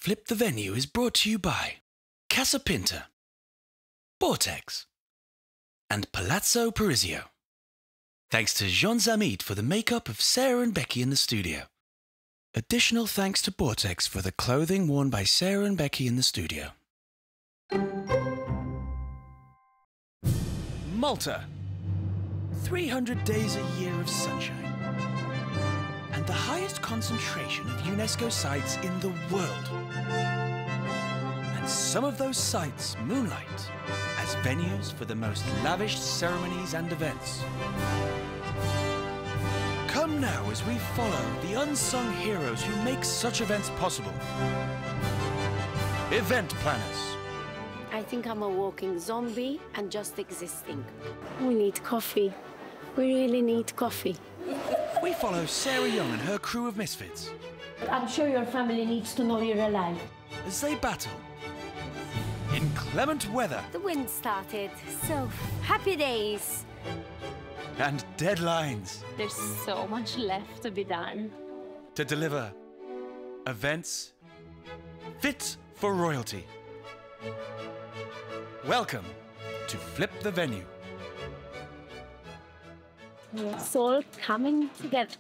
Flip the Venue is brought to you by Casa Pinta, Vortex, and Palazzo Parisio. Thanks to Jean Zamit for the makeup of Sarah and Becky in the studio. Additional thanks to Vortex for the clothing worn by Sarah and Becky in the studio. Malta. 300 days a year of sunshine. And the highest concentration of UNESCO sites in the world. And some of those sites moonlight as venues for the most lavish ceremonies and events. Come now as we follow the unsung heroes who make such events possible. Event planners. I think I'm a walking zombie and just existing. We need coffee. We really need coffee. We follow Sarah Young and her crew of misfits. I'm sure your family needs to know you're alive. As they battle in inclement weather. The wind started, so happy days. And deadlines. There's so much left to be done. To deliver events fit for royalty. Welcome to Flip the Venue. It's all coming together.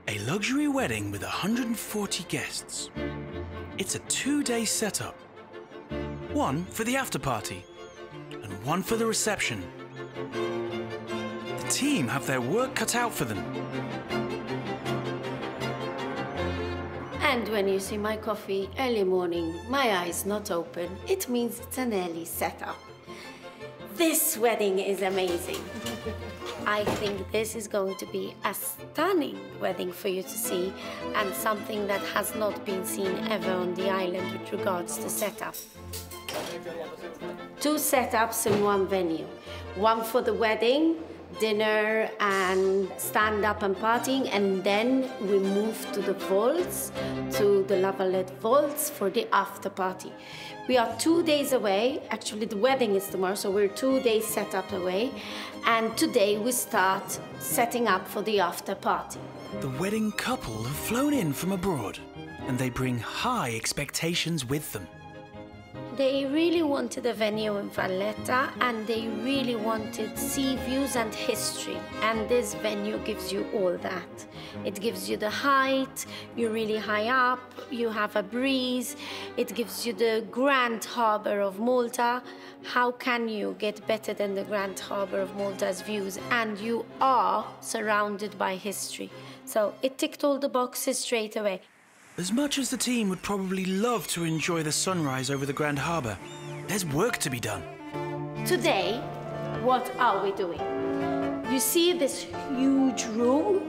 A luxury wedding with 140 guests. It's a 2-day setup. One for the after party and one for the reception. The team have their work cut out for them. And when you see my coffee early morning, my eyes not open, it means it's an early setup. This wedding is amazing. I think this is going to be a stunning wedding for you to see and something that has not been seen ever on the island with regards to setup. 2 setups in one venue. One for the wedding, dinner and stand-up and partying, and then we move to the vaults, to the Lavalette vaults for the after party. We are 2 days away. Actually, the wedding is tomorrow, so we're 2 days set up away. And today we start setting up for the after party. The wedding couple have flown in from abroad, and they bring high expectations with them. They really wanted a venue in Valletta, and they really wanted sea views and history. And this venue gives you all that. It gives you the height, you're really high up, you have a breeze, it gives you the Grand Harbour of Malta. How can you get better than the Grand Harbour of Malta's views? And you are surrounded by history. So it ticked all the boxes straight away. As much as the team would probably love to enjoy the sunrise over the Grand Harbour, there's work to be done. Today, what are we doing? You see this huge room?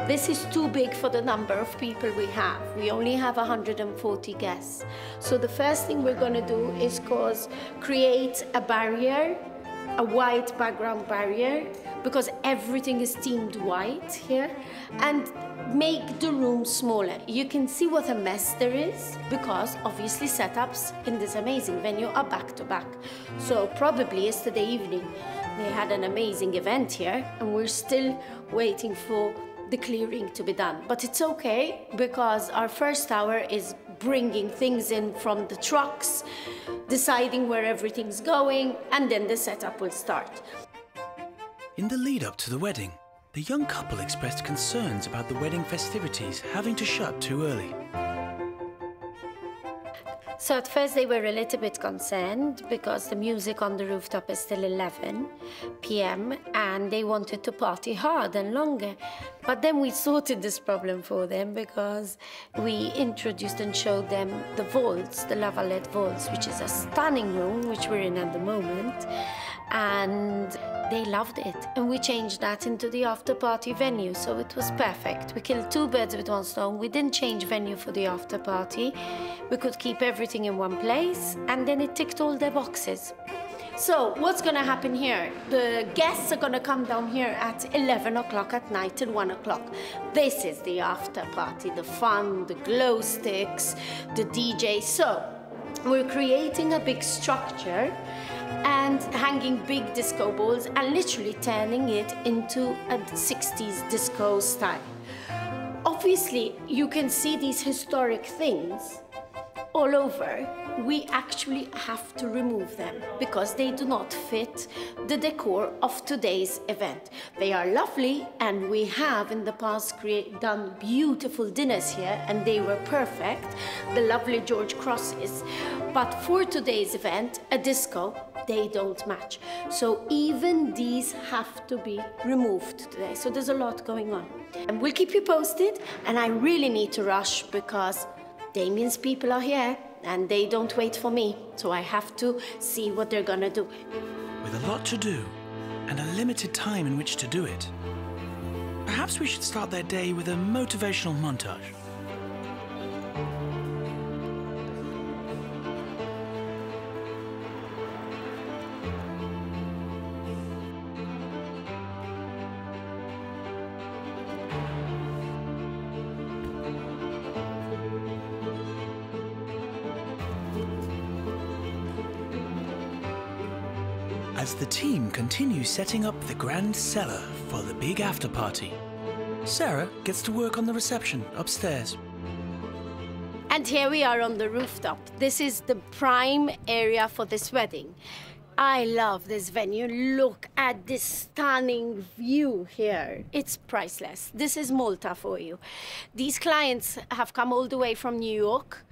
This is too big for the number of people we have. We only have 140 guests. So the first thing we're going to do is create a barrier, a white background barrier, because everything is themed white here, and make the room smaller. You can see what a mess there is, because obviously setups in this amazing venue are back to back. So probably yesterday evening they had an amazing event here, and we're still waiting for the clearing to be done. But it's okay, because our first hour is bringing things in from the trucks, deciding where everything's going, and then the setup will start. In the lead up to the wedding, the young couple expressed concerns about the wedding festivities having to shut too early. So at first they were a little bit concerned because the music on the rooftop is still 11 p.m. and they wanted to party hard and longer. But then we sorted this problem for them because we introduced and showed them the vaults, the Lavalette vaults, which is a stunning room, which we're in at the moment. And they loved it. And we changed that into the after party venue, so it was perfect. We killed two birds with one stone. We didn't change venue for the after party. We could keep everything in one place, and then it ticked all their boxes. So what's gonna happen here? The guests are gonna come down here at 11 o'clock at night till 1 o'clock. This is the after party, the fun, the glow sticks, the DJ. So we're creating a big structure and hanging big disco balls and literally turning it into a 60s disco style. Obviously, you can see these historic things all over. We actually have to remove them because they do not fit the decor of today's event. They are lovely, and we have in the past done beautiful dinners here, and they were perfect, the lovely George crosses. But for today's event, a disco, they don't match. So even these have to be removed today. So there's a lot going on. And we'll keep you posted, and I really need to rush because Damien's people are here and they don't wait for me, so I have to see what they're gonna do. With a lot to do and a limited time in which to do it, perhaps we should start their day with a motivational montage. As the team continues setting up the grand cellar for the big after party, Sarah gets to work on the reception upstairs. And here we are on the rooftop. This is the prime area for this wedding. I love this venue. Look at this stunning view here. It's priceless. This is Malta for you. These clients have come all the way from New York,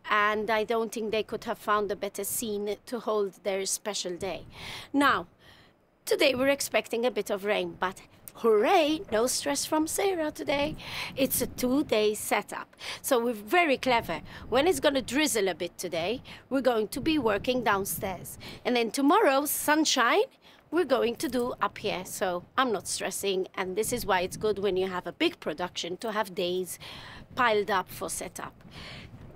and I don't think they could have found a better scene to hold their special day. Now, today we're expecting a bit of rain, but hooray, no stress from Sarah today. It's a 2-day setup, so we're very clever. When it's gonna drizzle a bit today, we're going to be working downstairs. And then tomorrow, sunshine, we're going to do up here. So I'm not stressing, and this is why it's good when you have a big production to have days piled up for setup.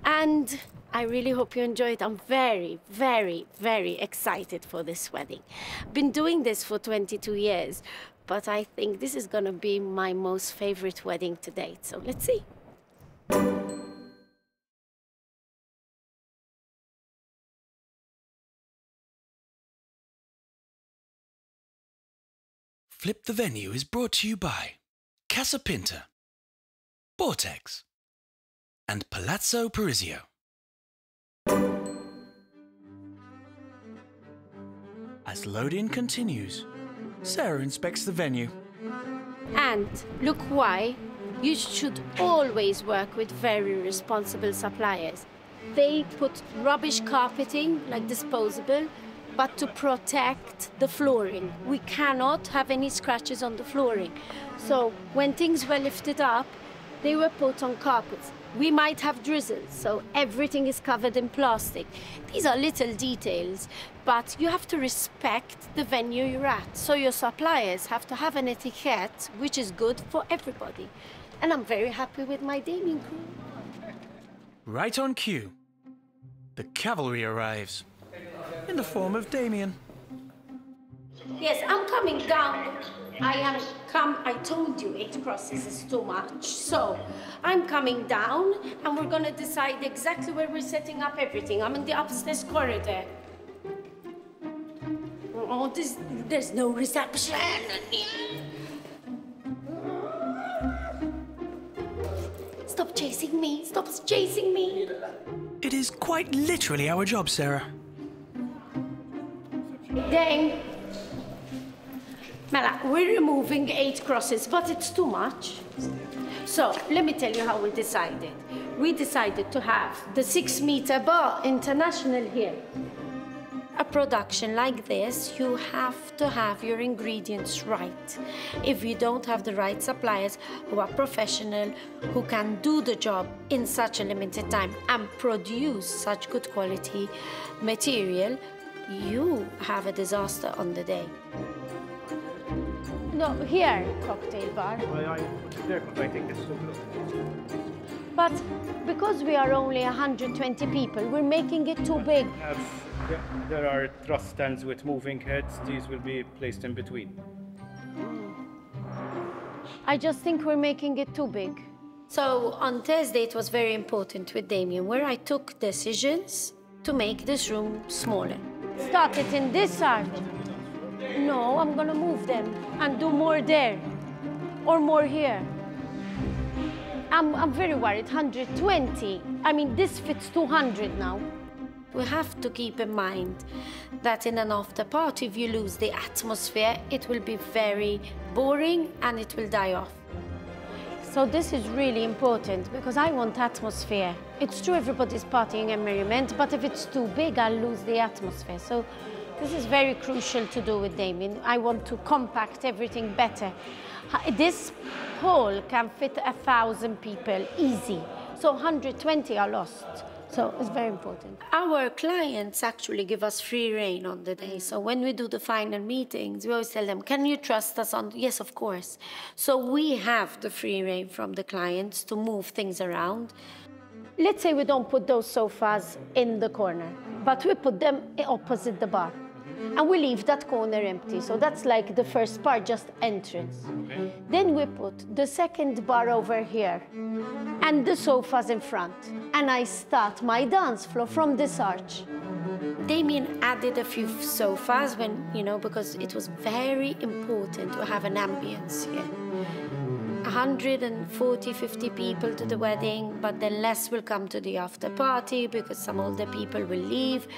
And I really hope you enjoy it. I'm very, very, very excited for this wedding. Been doing this for 22 years, but I think this is gonna be my most favorite wedding to date. So let's see. Flip the Venue is brought to you by Casa Pinta, Vortex, and Palazzo Parisio. As load-in continues, Sarah inspects the venue. And look why you should always work with very responsible suppliers. They put rubbish carpeting, like disposable, but to protect the flooring. We cannot have any scratches on the flooring. So when things were lifted up, they were put on carpets. We might have drizzles, so everything is covered in plastic. These are little details, but you have to respect the venue you're at. So your suppliers have to have an etiquette, which is good for everybody. And I'm very happy with my Damien crew. Right on cue, the cavalry arrives, in the form of Damien. Yes, I'm coming down. I told you 8 crosses is too much. So I'm coming down, and we're gonna decide exactly where we're setting up everything. I'm in the upstairs corridor. Oh, there's no reception. Stop chasing me, stop chasing me. It is quite literally our job, Sarah. Dang. Mela, we're removing 8 crosses, but it's too much. So, let me tell you how we decided. We decided to have the 6-meter bar international here. A production like this, you have to have your ingredients right. If you don't have the right suppliers who are professional, who can do the job in such a limited time and produce such good quality material, you have a disaster on the day. No, here, cocktail bar. I put it there because I think it's too close. But because we are only 120 people, we're making it too big. There are truss stands with moving heads. These will be placed in between. I just think we're making it too big. So on Thursday, it was very important with Damien, where I took decisions to make this room smaller. Start it in this arch. No, I'm gonna move them and do more there or more here. I'm very worried, 120. I mean, this fits 200 now. We have to keep in mind that in an after party, if you lose the atmosphere, it will be very boring and it will die off. So this is really important because I want atmosphere. It's true everybody's partying and merriment, but if it's too big, I'll lose the atmosphere. So this is very crucial to do with Damien. I want to compact everything better. This hall can fit 1,000 people, easy. So 120 are lost. So it's very important. Our clients actually give us free rein on the day. So when we do the final meetings, we always tell them, can you trust us on? Yes, of course. So we have the free rein from the clients to move things around. Let's say we don't put those sofas in the corner, but we put them opposite the bar. And we leave that corner empty. So that's like the first part, just entrance. Okay. Then we put the second bar over here and the sofas in front. And I start my dance floor from this arch. Damien added a few sofas because it was very important to have an ambience here. 140, 50 people to the wedding, but then less will come to the after party because some older people will leave.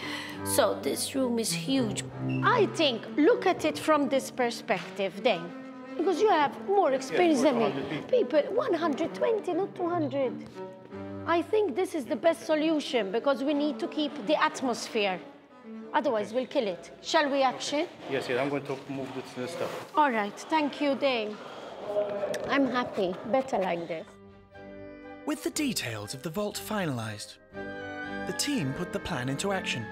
So this room is huge. I think, look at it from this perspective, Dane, because you have more experience than me. People, 120, not 200. I think this is the best solution because we need to keep the atmosphere. Otherwise, we'll kill it. Shall we action? Yes, I'm going to move this stuff. All right, thank you, Dane. I'm happy. Better like this. With the details of the vault finalized, the team put the plan into action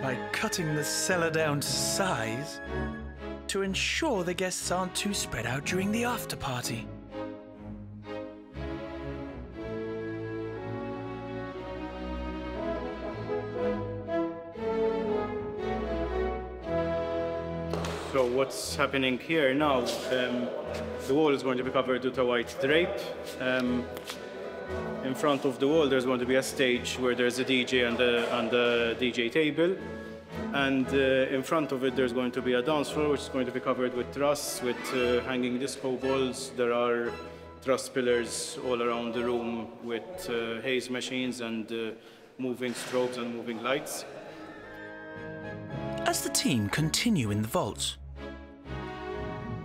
by cutting the cellar down to size to ensure the guests aren't too spread out during the after party. So what's happening here now, the wall is going to be covered with a white drape. In front of the wall there's going to be a stage where there's a DJ and a DJ table. And in front of it there's going to be a dance floor which is going to be covered with truss, with hanging disco balls. There are truss pillars all around the room with haze machines and moving strobes and moving lights. As the team continue in the vaults,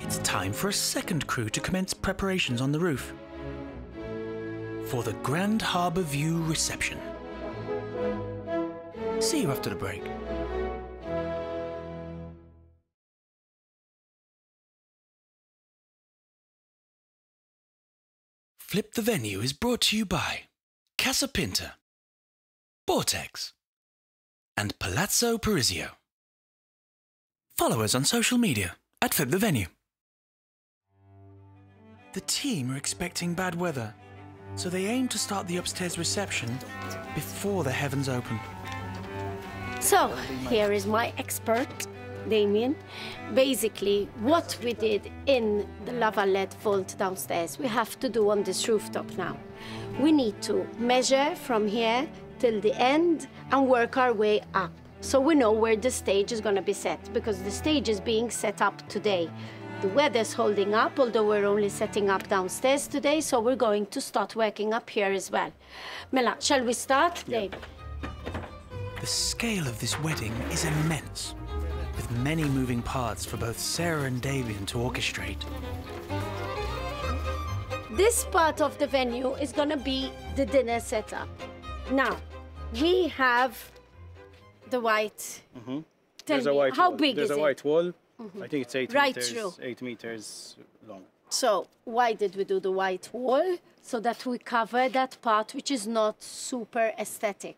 it's time for a second crew to commence preparations on the roof for the Grand Harbour View reception. See you after the break. Flip the Venue is brought to you by Casa Pinta, Vortex, and Palazzo Parisio. Follow us on social media at Flip the Venue. The team are expecting bad weather, so they aim to start the upstairs reception before the heavens open. So, here is my expert, Damien. Basically, what we did in the lava-led vault downstairs, we have to do on this rooftop now. We need to measure from here till the end and work our way up. So we know where the stage is going to be set, because the stage is being set up today. The weather's holding up, although we're only setting up downstairs today, so we're going to start working up here as well. Mela, shall we start? Yeah. Dave? The scale of this wedding is immense, with many moving parts for both Sarah and Damien to orchestrate. This part of the venue is going to be the dinner setup. Now, we have the white. Mm-hmm. Tell me, how big is it? There's a white wall. I think it's 8 Right meters, through. 8 meters long. So why did we do the white wall? So that we cover that part which is not super aesthetic.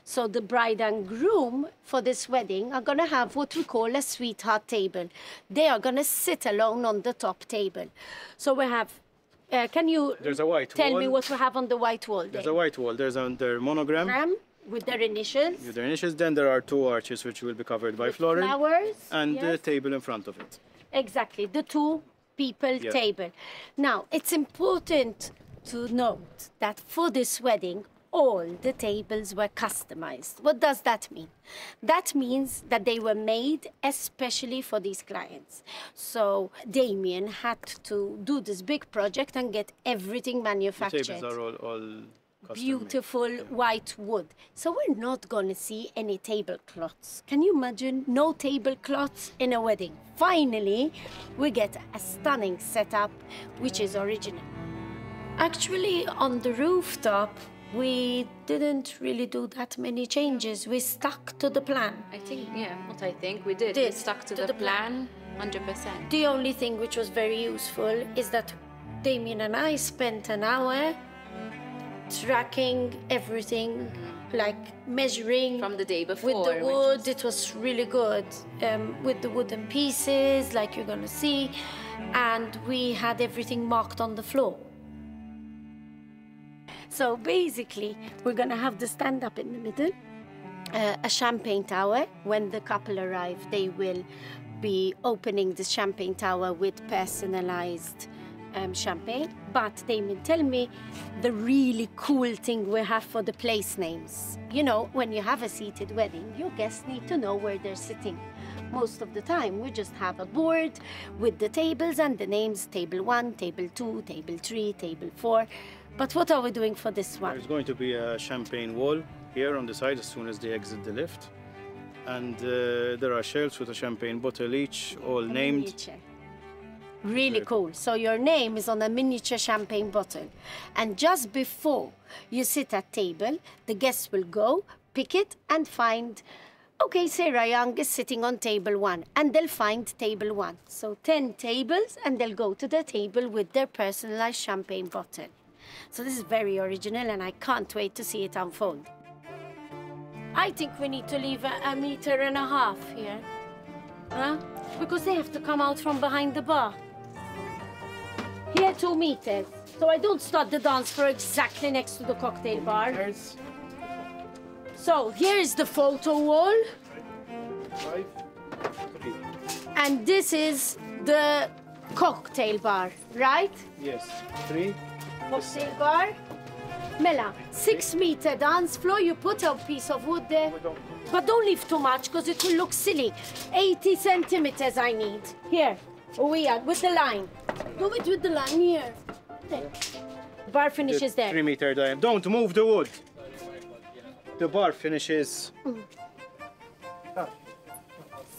So the bride and groom for this wedding are going to have what we call a sweetheart table. They are going to sit alone on the top table. So we have, can you There's a white tell wall. me what we have on the white wall there? There's a white wall. There's their monogram. With their initials. With their initials. Then there are 2 arches which will be covered by floral. Flowers. And the yes. table in front of it. Exactly, the 2 people table. Now, it's important to note that for this wedding, all the tables were customized. What does that mean? That means that they were made especially for these clients. So Damien had to do this big project and get everything manufactured. The tables are all custom Beautiful white wood. So we're not going to see any tablecloths. Can you imagine? No tablecloths in a wedding. Finally, we get a stunning setup, which is original. Actually, on the rooftop, we didn't really do that many changes. We stuck to the plan. I think, we did. We stuck to the plan 100%. The only thing which was very useful is that Damien and I spent an hour tracking everything, like measuring From the day before. with the wood. It was really good with the wooden pieces, like you're gonna see, and we had everything marked on the floor. So basically, we're gonna have the stand up in the middle, a champagne tower. When the couple arrive, they will be opening the champagne tower with personalized champagne. But Damien, tell me the really cool thing we have for the place names. You know, when you have a seated wedding, your guests need to know where they're sitting. Most of the time, we just have a board with the tables and the names, table 1, table 2, table 3, table 4. But what are we doing for this one? There's going to be a champagne wall here on the side as soon as they exit the lift. And there are shelves with a champagne bottle each, all named. Miniature. Really cool. So your name is on a miniature champagne bottle. And just before you sit at table, the guests will go, pick it, and find, okay, Sarah Young is sitting on table 1, and they'll find table 1. So 10 tables, and they'll go to the table with their personalized champagne bottle. So this is very original, and I can't wait to see it unfold. I think we need to leave a meter and a half here. Huh? Because they have to come out from behind the bar. Here, 2 meters. So I don't start the dance floor exactly next to the cocktail bar. So here is the photo wall. 5, 3. And this is the cocktail bar, right? Yes, 3. Cocktail bar. Mela, 6-meter dance floor. You put a piece of wood there. But don't leave too much, because it will look silly. 80 centimeters I need. Here, we are, with the line. Do it with the line here. There. Bar finishes there. 3-meter diameter. Don't move the wood. The bar finishes.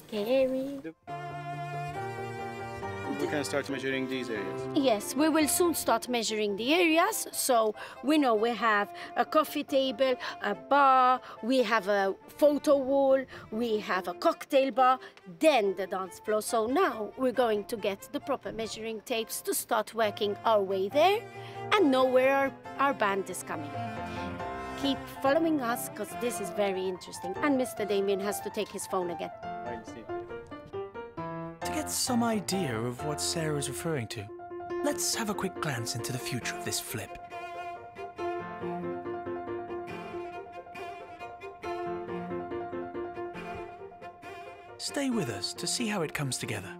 Scary. We can start measuring these areas. Yes, we will soon start measuring the areas. So we know we have a coffee table, a bar, we have a photo wall, we have a cocktail bar, then the dance floor. So now we're going to get the proper measuring tapes to start working our way there and know where our band is coming. Keep following us, because this is very interesting. And Mr. Damien has to take his phone again. I'll see. To get some idea of what Sarah is referring to, let's have a quick glance into the future of this flip. Stay with us to see how it comes together.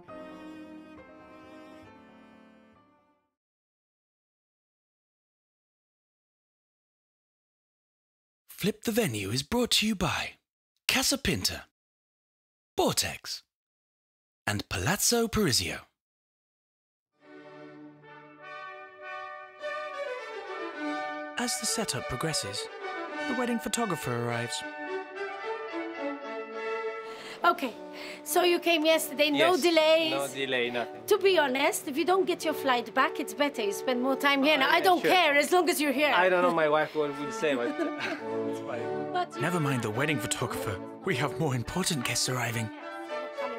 Flip the Venue is brought to you by Casa Pinta, Vortex, and Palazzo Parisio. As the setup progresses, the wedding photographer arrives. Okay, so you came yesterday, no Yes, delays. No delay, nothing. To be honest, if you don't get your flight back, it's better you spend more time here. Now, I don't sure. care as long as you're here. I don't know, my wife will say, but it's fine. But Never mind the wedding photographer. We have more important guests arriving.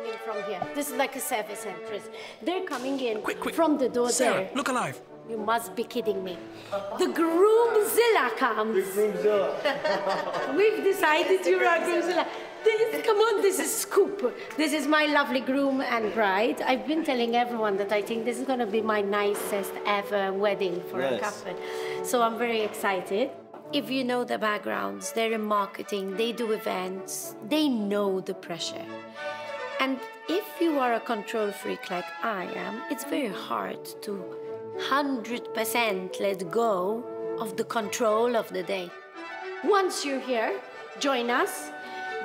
coming in from here. This is like a service entrance. They're coming in Quick, quick. from the door Sarah, there. look alive. You must be kidding me. The Groomzilla comes. The Groomzilla. We've decided you're our Groomzilla. Come on, this is scoop. This is my lovely groom and bride. I've been telling everyone that I think this is going to be my nicest ever wedding for a couple. So I'm very excited. If you know the backgrounds, they're in marketing, they do events, they know the pressure. And if you are a control freak like I am, it's very hard to 100% let go of the control of the day. Once you're here, join us.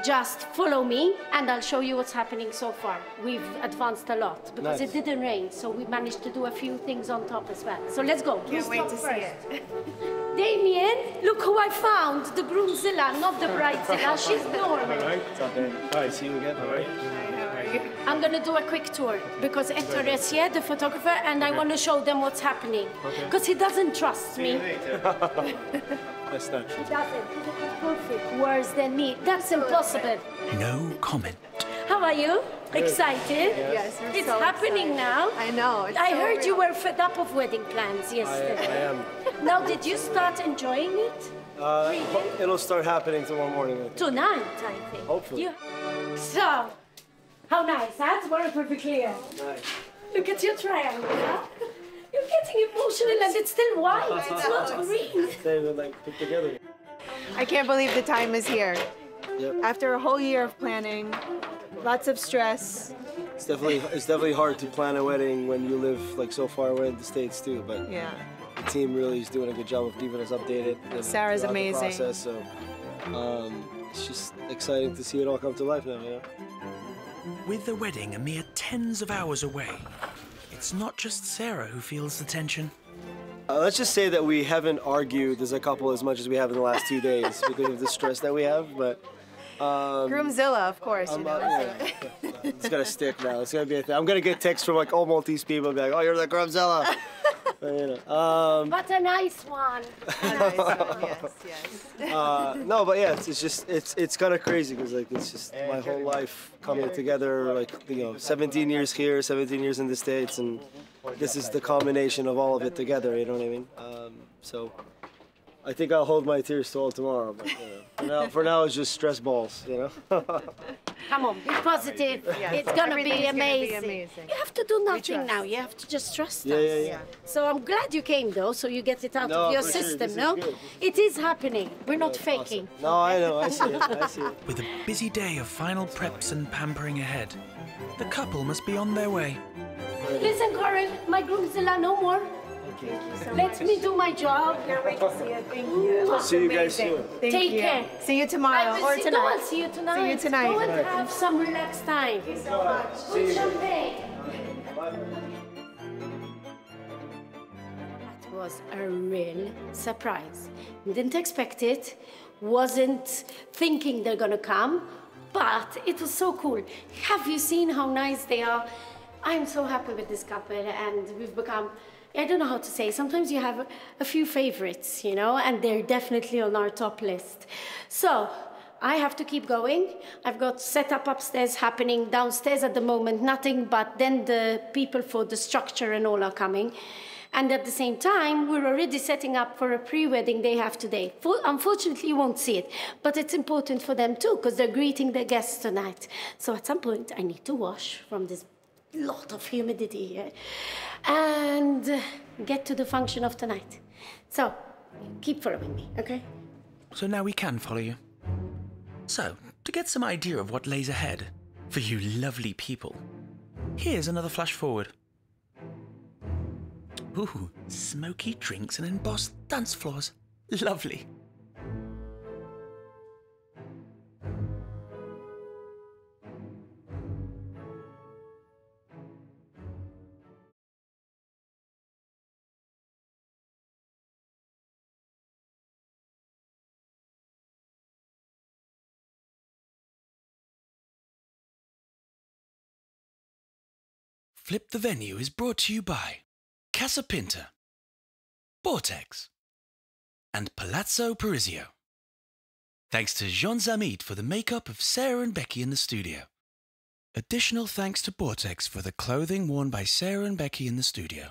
Just follow me and I'll show you what's happening so far. We've advanced a lot because it didn't rain, so we managed to do a few things on top as well. So let's go. Can't wait to see it. Damien, look who I found. The Groomzilla, not the Bridezilla. She's normal. All right. Hi, see you again. All right. I'm going to do a quick tour because Hector is here, the photographer, and I want to show them what's happening. Because he doesn't trust me. That's not true. He doesn't. He's perfect. Worse than me. That's impossible. No comment. How are you? Excited? Yes, we're It's so happening excited. now. I know. It's I so heard you real. were fed up of wedding plans yesterday. I am. Now, did you start enjoying it? It'll start happening tomorrow morning. Tonight, I think. Hopefully. So, how nice, huh? Tomorrow perfectly clear. Nice. Look at your triangle, huh? You're getting emotional and it's still white. It's not green. They were like put together. I can't believe the time is here. Yep. After a whole year of planning, lots of stress. It's definitely hard to plan a wedding when you live like so far away in the States too. But Yeah. the team really is doing a good job of keeping us updated. Sarah's throughout the amazing. process, so it's just exciting to see it all come to life now. You know. With the wedding a mere tens of hours away, it's not just Sarah who feels the tension. Let's just say that we haven't argued as a couple as much as we have in the last 2 days because of the stress that we have. But Groomzilla, of course. You know. it's gonna stick now. It's gonna be a thing. I'm gonna get texts from like all Maltese people, be like, "Oh, you're the Groomzilla." But, you know, What a nice one. Yes. no, but yeah, it's kind of crazy because like it's just my whole life coming together. Like 17 years here, 17 years in the States, and this is the combination of all of it together. You know what I mean? So I think I'll hold my tears till tomorrow. But for now, it's just stress balls. You know. Come on, be positive. It's gonna be Everything's gonna be amazing. amazing. You have to do nothing trust. now. You have to just trust Yeah, us. yeah, yeah. So I'm glad you came though, so you get it out No, of your for sure. system, This is no? good. It is happening. We're not Awesome. faking. No, I know. I see it. I see it. With a busy day of final preps and pampering ahead, the couple must be on their way. Listen, Coral, my Groomzilla no more. Let me do my job. Can't wait to see it. Thank you. See you guys soon. Thank Take you. care. See you tomorrow or No, tonight. I'll see you tonight. See you tonight. Go and have some relaxed time. Thank you so much. Good champagne. That was a real surprise. Didn't expect it. Wasn't thinking they're gonna come, but it was so cool. Have you seen how nice they are? I'm so happy with this couple, and we've become, I don't know how to say, sometimes you have a few favorites, you know, and they're definitely on our top list. So, I have to keep going. I've got setup upstairs happening, downstairs at the moment, nothing, but then the people for the structure and all are coming. And at the same time, we're already setting up for a pre-wedding they have today. Unfortunately, you won't see it, but it's important for them too, because they're greeting their guests tonight. So at some point, I need to wash from this lot of humidity here and get to the function of tonight. So, keep following me, okay? So now we can follow you. So, to get some idea of what lays ahead for you lovely people, here's another flash forward. Ooh, smoky drinks and embossed dance floors. Lovely. Flip the Venue is brought to you by Casa Pinta, Vortex, and Palazzo Parisio. Thanks to Jean Zamit for the makeup of Sarah and Becky in the studio. Additional thanks to Vortex for the clothing worn by Sarah and Becky in the studio.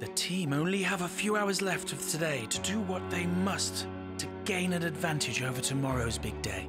The team only have a few hours left of today to do what they must to gain an advantage over tomorrow's big day.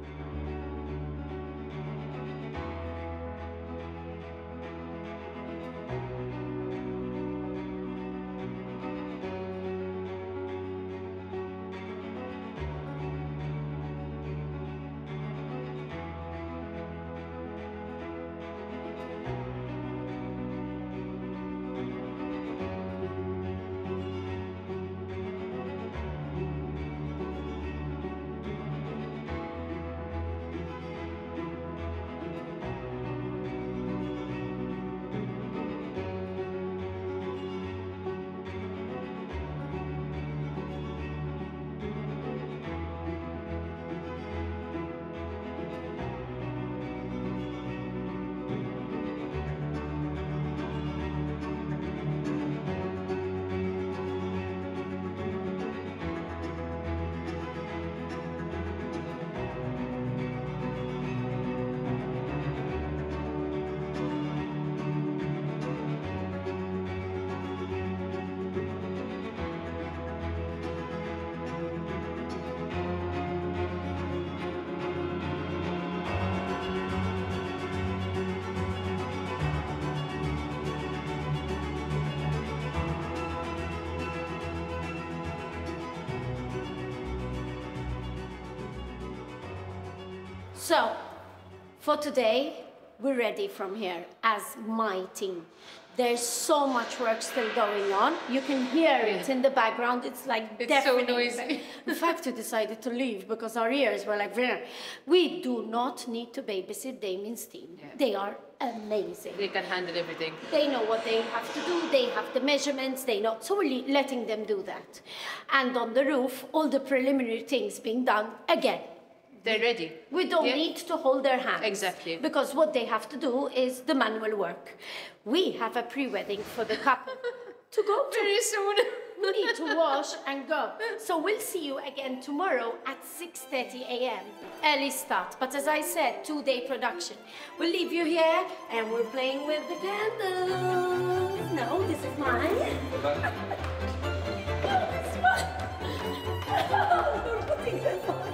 So, for today, we're ready from here as my team. There's so much work still going on. You can hear it in the background. It's like It's so deafening. noisy. In fact, we decided to leave because our ears were like, "Vrr." We do not need to babysit Damien's team. Yeah. They are amazing. They can handle everything. They know what they have to do, they have the measurements, they know. So we're letting them do that. And on the roof, all the preliminary things being done again. They're ready. We don't Yeah. need to hold their hands. Exactly. Because what they have to do is the manual work. We have a pre-wedding for the couple to go to. Very soon. We need to wash and go. So we'll see you again tomorrow at 6:30 a.m. Early start. But as I said, 2-day production. We'll leave you here and we're playing with the candles. No, this is mine. This is mine. We're putting them on.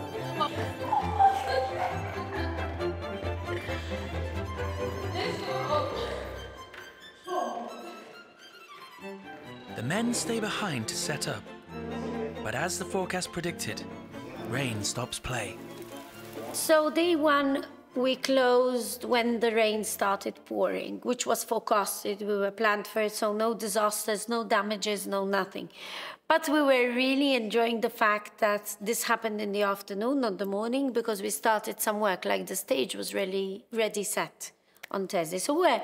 The men stay behind to set up, but as the forecast predicted, rain stops play. So day one, we closed when the rain started pouring, which was forecasted. We were planned for it, so no disasters, no damages, no nothing. But we were really enjoying the fact that this happened in the afternoon, not the morning, because we started some work, like the stage was really ready set on Thursday. So we're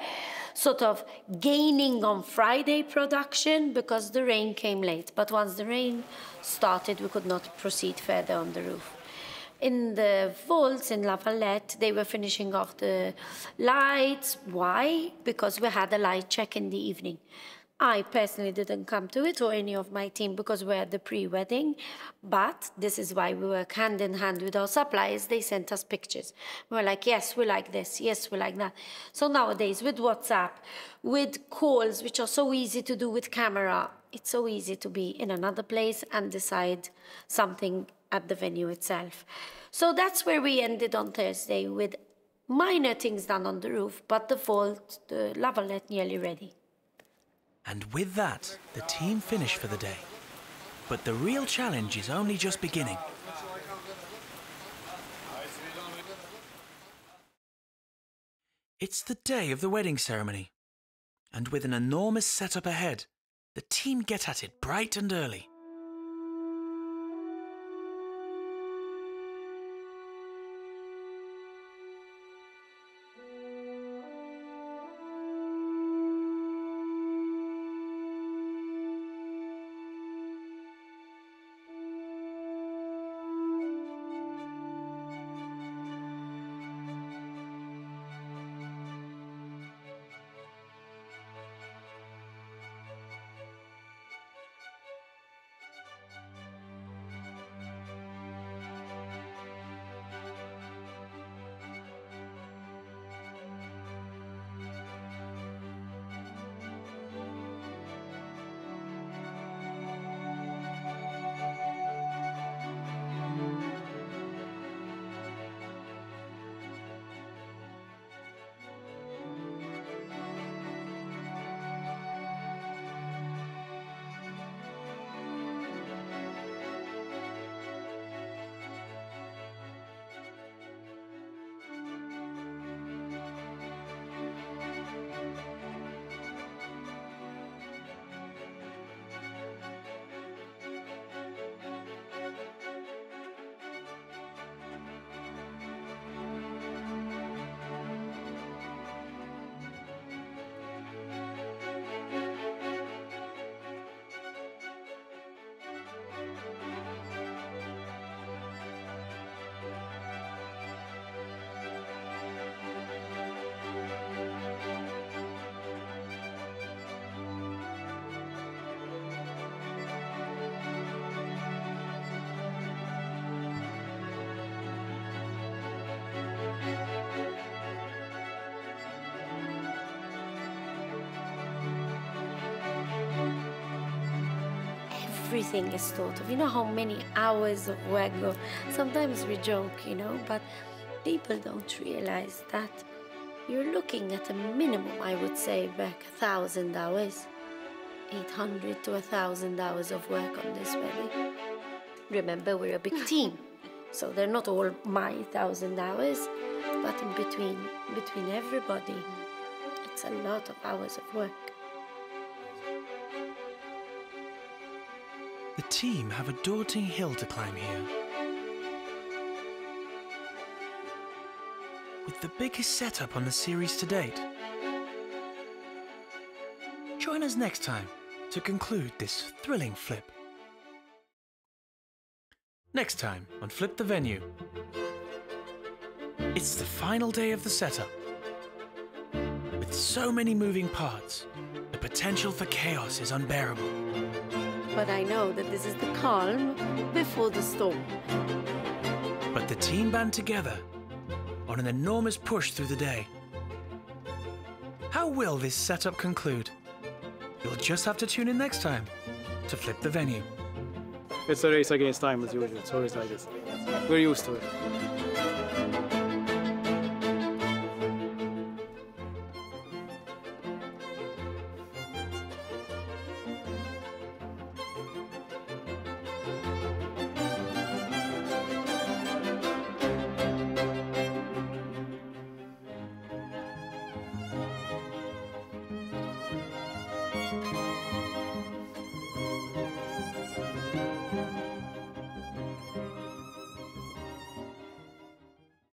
sort of gaining on Friday production because the rain came late. But once the rain started, we could not proceed further on the roof. In the vaults in La Valette, they were finishing off the lights. Why? Because we had a light check in the evening. I personally didn't come to it, or any of my team, because we're at the pre-wedding. But this is why we work hand in hand with our suppliers. They sent us pictures. We're like, yes, we like this. Yes, we like that. So nowadays, with WhatsApp, with calls, which are so easy to do with camera, it's so easy to be in another place and decide something at the venue itself. So that's where we ended on Thursday, with minor things done on the roof, but the vault, the La Valette, nearly ready. And with that, the team finish for the day. But the real challenge is only just beginning. It's the day of the wedding ceremony. And with an enormous setup ahead, the team get at it bright and early. everything is thought of. You know how many hours of work go. Sometimes we joke, you know, but people don't realize that you're looking at a minimum, I would say, back 1,000 hours. 800 to 1,000 hours of work on this wedding. Remember, we're a big team, so they're not all my 1,000 hours, but in between everybody, it's a lot of hours of work. The team have a daunting hill to climb here. With the biggest setup on the series to date. Join us next time to conclude this thrilling flip. Next time on Flip the Venue. It's the final day of the setup. With so many moving parts, the potential for chaos is unbearable. But I know that this is the calm before the storm. But the team band together on an enormous push through the day. How will this setup conclude? You'll just have to tune in next time to Flip the Venue. It's a race against time as usual. It's always like this. We're used to it.